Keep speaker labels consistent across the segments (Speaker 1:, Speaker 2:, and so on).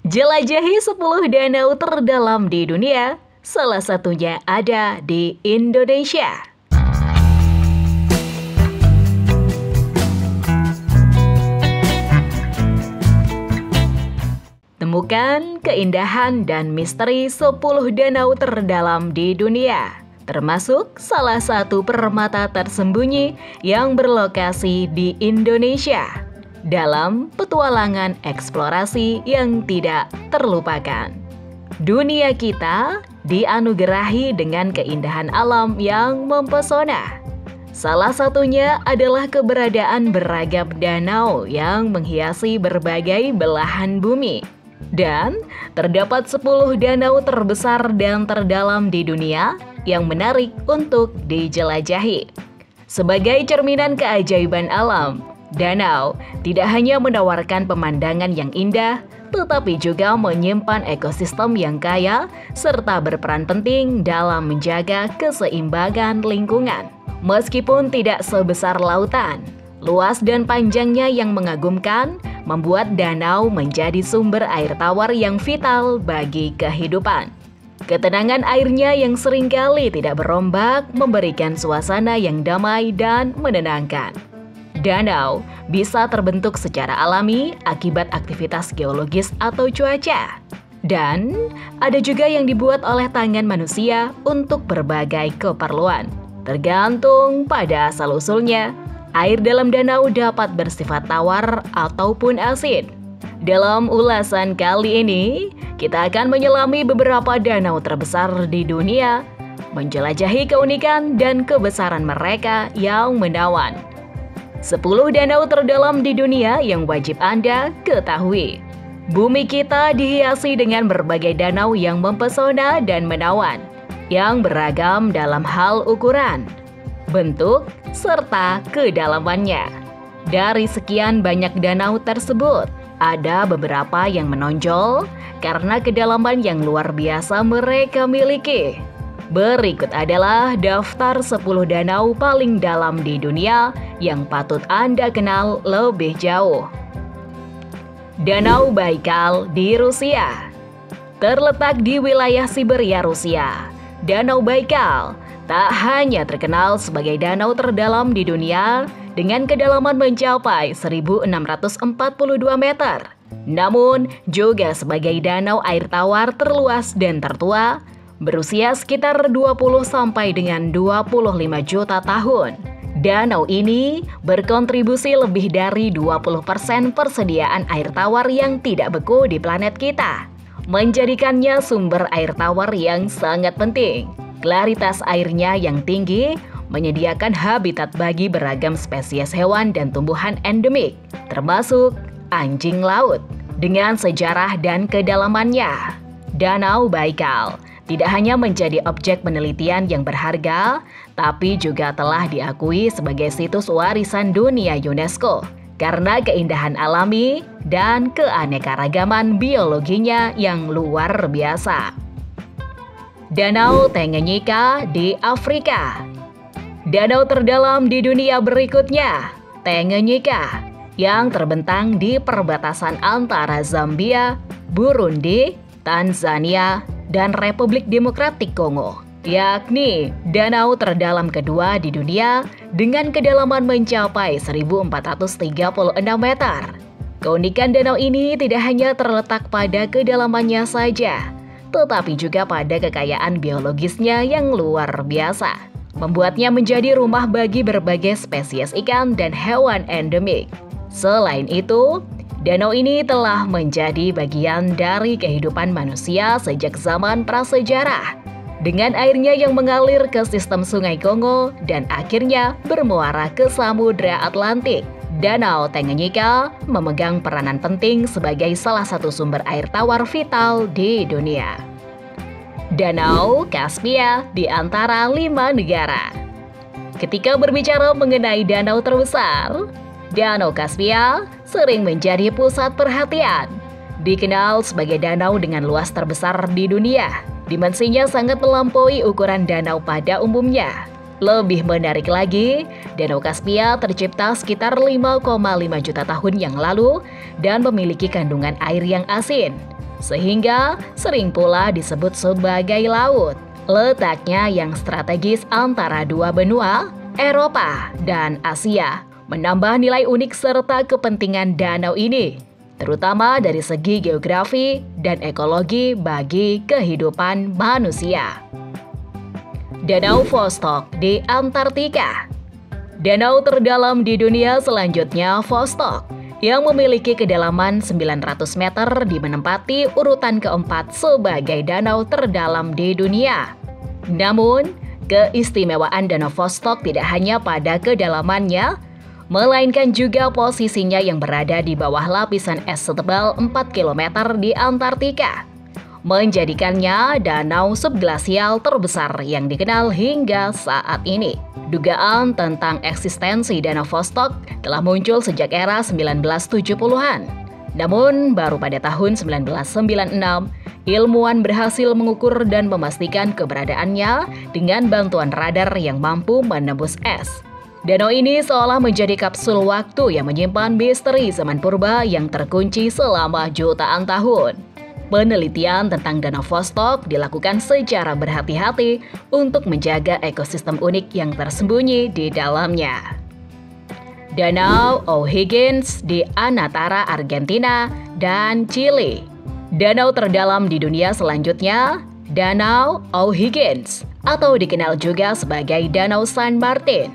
Speaker 1: Jelajahi 10 danau terdalam di dunia, salah satunya ada di Indonesia. Temukan keindahan dan misteri 10 danau terdalam di dunia, termasuk salah satu permata tersembunyi yang berlokasi di Indonesia. Dalam petualangan eksplorasi yang tidak terlupakan, dunia kita dianugerahi dengan keindahan alam yang mempesona. Salah satunya adalah keberadaan beragam danau yang menghiasi berbagai belahan bumi. Dan terdapat 10 danau terbesar dan terdalam di dunia yang menarik untuk dijelajahi. Sebagai cerminan keajaiban alam, danau tidak hanya menawarkan pemandangan yang indah, tetapi juga menyimpan ekosistem yang kaya serta berperan penting dalam menjaga keseimbangan lingkungan. Meskipun tidak sebesar lautan, luas dan panjangnya yang mengagumkan membuat danau menjadi sumber air tawar yang vital bagi kehidupan. Ketenangan airnya yang seringkali tidak berombak memberikan suasana yang damai dan menenangkan. Danau bisa terbentuk secara alami akibat aktivitas geologis atau cuaca. Dan ada juga yang dibuat oleh tangan manusia untuk berbagai keperluan. Tergantung pada asal-usulnya, air dalam danau dapat bersifat tawar ataupun asin. Dalam ulasan kali ini, kita akan menyelami beberapa danau terbesar di dunia, menjelajahi keunikan dan kebesaran mereka yang menawan. 10 danau terdalam di dunia yang wajib Anda ketahui. Bumi kita dihiasi dengan berbagai danau yang mempesona dan menawan, yang beragam dalam hal ukuran, bentuk, serta kedalamannya. Dari sekian banyak danau tersebut, ada beberapa yang menonjol karena kedalaman yang luar biasa mereka miliki. Berikut adalah daftar 10 danau paling dalam di dunia yang patut Anda kenal lebih jauh. Danau Baikal di Rusia. Terletak di wilayah Siberia, Rusia, Danau Baikal tak hanya terkenal sebagai danau terdalam di dunia dengan kedalaman mencapai 1.642 meter, namun juga sebagai danau air tawar terluas dan tertua, berusia sekitar 20 sampai dengan 25 juta tahun. Danau ini berkontribusi lebih dari 20% persediaan air tawar yang tidak beku di planet kita, menjadikannya sumber air tawar yang sangat penting. Klaritas airnya yang tinggi menyediakan habitat bagi beragam spesies hewan dan tumbuhan endemik, termasuk anjing laut. Dengan sejarah dan kedalamannya, Danau Baikal tidak hanya menjadi objek penelitian yang berharga, tapi juga telah diakui sebagai situs warisan dunia UNESCO karena keindahan alami dan keanekaragaman biologinya yang luar biasa. Danau Tanganyika di Afrika. Danau terdalam di dunia berikutnya, Tanganyika, yang terbentang di perbatasan antara Zambia, Burundi, Tanzania, dan Republik Demokratik Kongo, yakni danau terdalam kedua di dunia dengan kedalaman mencapai 1.436 meter. Keunikan danau ini tidak hanya terletak pada kedalamannya saja, tetapi juga pada kekayaan biologisnya yang luar biasa, membuatnya menjadi rumah bagi berbagai spesies ikan dan hewan endemik. Selain itu, danau ini telah menjadi bagian dari kehidupan manusia sejak zaman prasejarah, dengan airnya yang mengalir ke sistem Sungai Kongo dan akhirnya bermuara ke Samudra Atlantik. Danau Tanganyika memegang peranan penting sebagai salah satu sumber air tawar vital di dunia. Danau Kaspia di antara 5 negara. Ketika berbicara mengenai danau terbesar, Danau Kaspia sering menjadi pusat perhatian. Dikenal sebagai danau dengan luas terbesar di dunia, dimensinya sangat melampaui ukuran danau pada umumnya. Lebih menarik lagi, Danau Kaspia tercipta sekitar 5,5 juta tahun yang lalu dan memiliki kandungan air yang asin. sehingga sering pula disebut sebagai laut. Letaknya yang strategis antara dua benua, Eropa dan Asia, menambah nilai unik serta kepentingan danau ini, terutama dari segi geografi dan ekologi bagi kehidupan manusia. Danau Vostok di Antartika. Danau terdalam di dunia selanjutnya Vostok, yang memiliki kedalaman 900 meter menempati urutan keempat sebagai danau terdalam di dunia. Namun, keistimewaan Danau Vostok tidak hanya pada kedalamannya, melainkan juga posisinya yang berada di bawah lapisan es setebal 4 km di Antartika, menjadikannya danau subglasial terbesar yang dikenal hingga saat ini. Dugaan tentang eksistensi Danau Vostok telah muncul sejak era 1970-an. Namun, baru pada tahun 1996, ilmuwan berhasil mengukur dan memastikan keberadaannya dengan bantuan radar yang mampu menembus es. Danau ini seolah menjadi kapsul waktu yang menyimpan misteri zaman purba yang terkunci selama jutaan tahun. Penelitian tentang Danau Vostok dilakukan secara berhati-hati untuk menjaga ekosistem unik yang tersembunyi di dalamnya. Danau O'Higgins di Anatara, Argentina, dan Chili. Danau terdalam di dunia selanjutnya, Danau O'Higgins, atau dikenal juga sebagai Danau San Martin,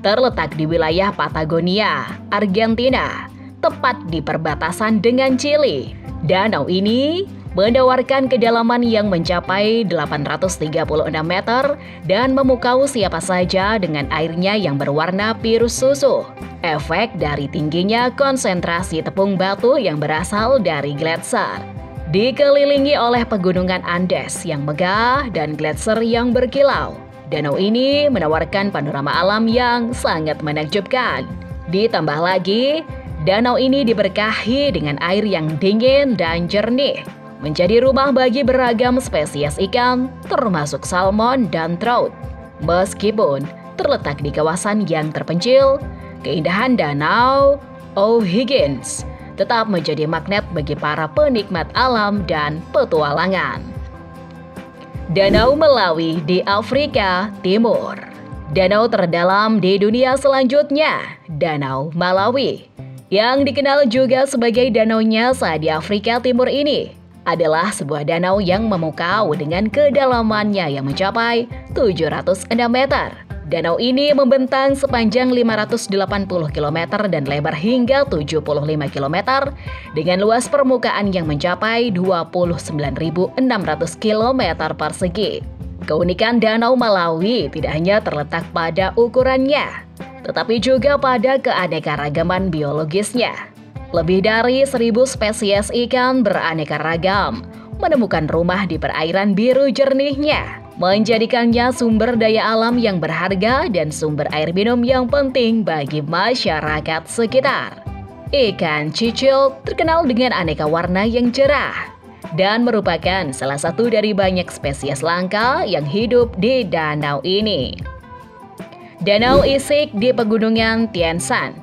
Speaker 1: terletak di wilayah Patagonia, Argentina, tepat di perbatasan dengan Chili. Danau ini menawarkan kedalaman yang mencapai 836 meter dan memukau siapa saja dengan airnya yang berwarna biru susu. Efek dari tingginya konsentrasi tepung batu yang berasal dari gletser. Dikelilingi oleh pegunungan Andes yang megah dan gletser yang berkilau, danau ini menawarkan panorama alam yang sangat menakjubkan. Ditambah lagi, danau ini diberkahi dengan air yang dingin dan jernih, menjadi rumah bagi beragam spesies ikan, termasuk salmon dan trout. Meskipun terletak di kawasan yang terpencil, keindahan Danau O'Higgins tetap menjadi magnet bagi para penikmat alam dan petualangan. Danau Malawi di Afrika Timur. Danau terdalam di dunia selanjutnya, Danau Malawi, yang dikenal juga sebagai Danau Nyasa di Afrika Timur ini, adalah sebuah danau yang memukau dengan kedalamannya yang mencapai 706 meter. Danau ini membentang sepanjang 580 km dan lebar hingga 75 km dengan luas permukaan yang mencapai 29.600 km persegi. Keunikan Danau Malawi tidak hanya terletak pada ukurannya, tetapi juga pada keanekaragaman biologisnya. Lebih dari 1.000 spesies ikan beraneka ragam menemukan rumah di perairan biru jernihnya, menjadikannya sumber daya alam yang berharga dan sumber air minum yang penting bagi masyarakat sekitar. Ikan cicil terkenal dengan aneka warna yang cerah dan merupakan salah satu dari banyak spesies langka yang hidup di danau ini. Danau Isik di Pegunungan Tian Shan.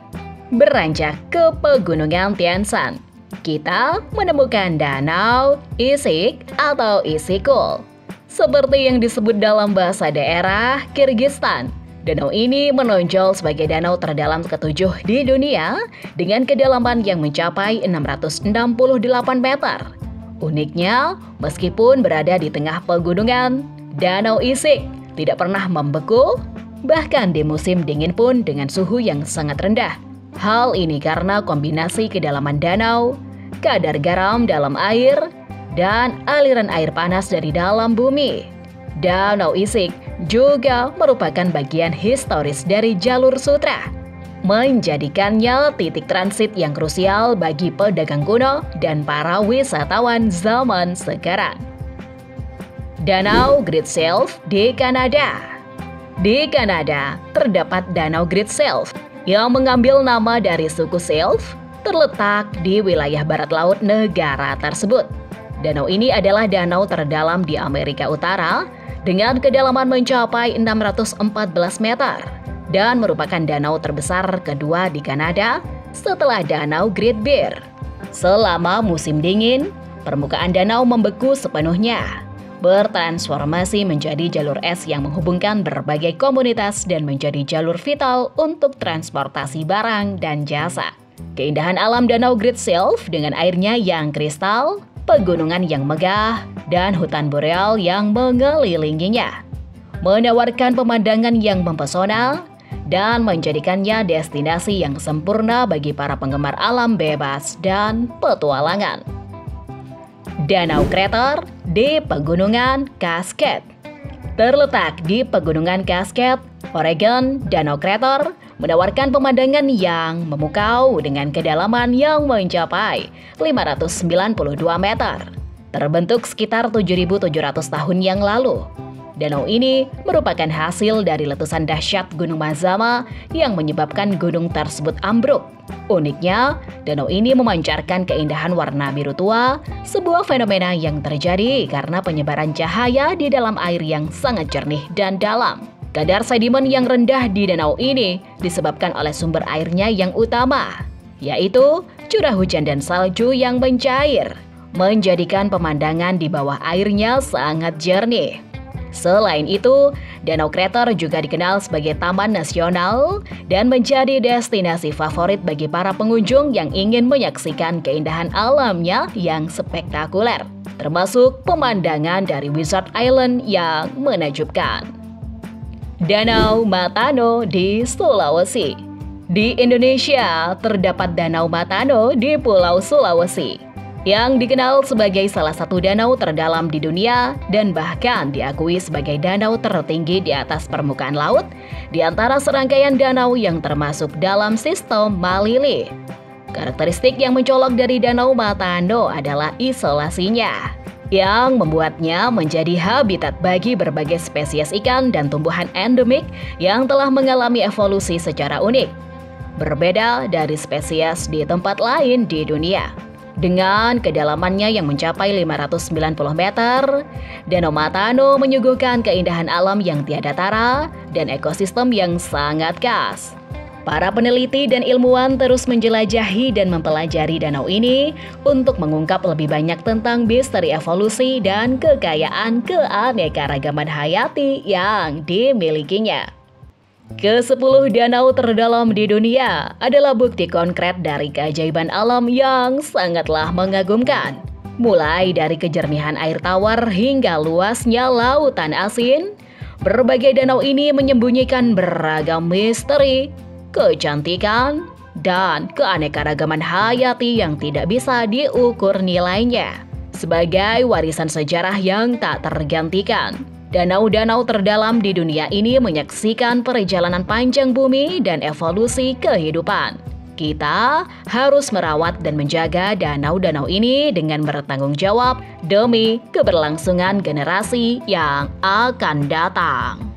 Speaker 1: Beranjak ke Pegunungan Tian Shan, kita menemukan Danau Isik atau Isikul. Seperti yang disebut dalam bahasa daerah Kirgistan, danau ini menonjol sebagai danau terdalam ketujuh di dunia dengan kedalaman yang mencapai 668 meter. Uniknya, meskipun berada di tengah pegunungan, Danau Isik tidak pernah membeku, bahkan di musim dingin pun dengan suhu yang sangat rendah. Hal ini karena kombinasi kedalaman danau, kadar garam dalam air, dan aliran air panas dari dalam bumi. Danau Isik juga merupakan bagian historis dari jalur sutra, menjadikannya titik transit yang krusial bagi pedagang kuno dan para wisatawan zaman sekarang. Danau Great Self di Kanada. Di Kanada terdapat Danau Great Self yang mengambil nama dari suku Self, terletak di wilayah barat laut negara tersebut. Danau ini adalah danau terdalam di Amerika Utara dengan kedalaman mencapai 614 meter dan merupakan danau terbesar kedua di Kanada setelah Danau Great Bear. Selama musim dingin, permukaan danau membeku sepenuhnya, bertransformasi menjadi jalur es yang menghubungkan berbagai komunitas dan menjadi jalur vital untuk transportasi barang dan jasa. Keindahan alam Danau Great Sylv dengan airnya yang kristal, pegunungan yang megah, dan hutan boreal yang mengelilinginya menawarkan pemandangan yang mempesona dan menjadikannya destinasi yang sempurna bagi para penggemar alam bebas dan petualangan. Danau Crater di Pegunungan Cascade. Terletak di Pegunungan Cascade, Oregon, Danau Crater menawarkan pemandangan yang memukau dengan kedalaman yang mencapai 592 meter. Terbentuk sekitar 7.700 tahun yang lalu. Danau ini merupakan hasil dari letusan dahsyat Gunung Mazama yang menyebabkan gunung tersebut ambruk. Uniknya, danau ini memancarkan keindahan warna biru tua, sebuah fenomena yang terjadi karena penyebaran cahaya di dalam air yang sangat jernih dan dalam. Kadar sedimen yang rendah di danau ini disebabkan oleh sumber airnya yang utama, yaitu curah hujan dan salju yang mencair, menjadikan pemandangan di bawah airnya sangat jernih. Selain itu, Danau Crater juga dikenal sebagai taman nasional dan menjadi destinasi favorit bagi para pengunjung yang ingin menyaksikan keindahan alamnya yang spektakuler, termasuk pemandangan dari Wizard Island yang menakjubkan. Danau Matano di Sulawesi. Di Indonesia, terdapat Danau Matano di Pulau Sulawesi, yang dikenal sebagai salah satu danau terdalam di dunia dan bahkan diakui sebagai danau tertinggi di atas permukaan laut di antara serangkaian danau yang termasuk dalam sistem Malili. Karakteristik yang mencolok dari Danau Matano adalah isolasinya, yang membuatnya menjadi habitat bagi berbagai spesies ikan dan tumbuhan endemik yang telah mengalami evolusi secara unik, berbeda dari spesies di tempat lain di dunia. Dengan kedalamannya yang mencapai 590 meter, Danau Matano menyuguhkan keindahan alam yang tiada tara dan ekosistem yang sangat khas. Para peneliti dan ilmuwan terus menjelajahi dan mempelajari danau ini untuk mengungkap lebih banyak tentang misteri evolusi dan kekayaan keanekaragaman hayati yang dimilikinya. Ke-10 danau terdalam di dunia adalah bukti konkret dari keajaiban alam yang sangatlah mengagumkan. Mulai dari kejernihan air tawar hingga luasnya lautan asin, berbagai danau ini menyembunyikan beragam misteri, kecantikan, dan keanekaragaman hayati yang tidak bisa diukur nilainya. Sebagai warisan sejarah yang tak tergantikan, danau-danau terdalam di dunia ini menyaksikan perjalanan panjang bumi dan evolusi kehidupan. Kita harus merawat dan menjaga danau-danau ini dengan bertanggung jawab demi keberlangsungan generasi yang akan datang.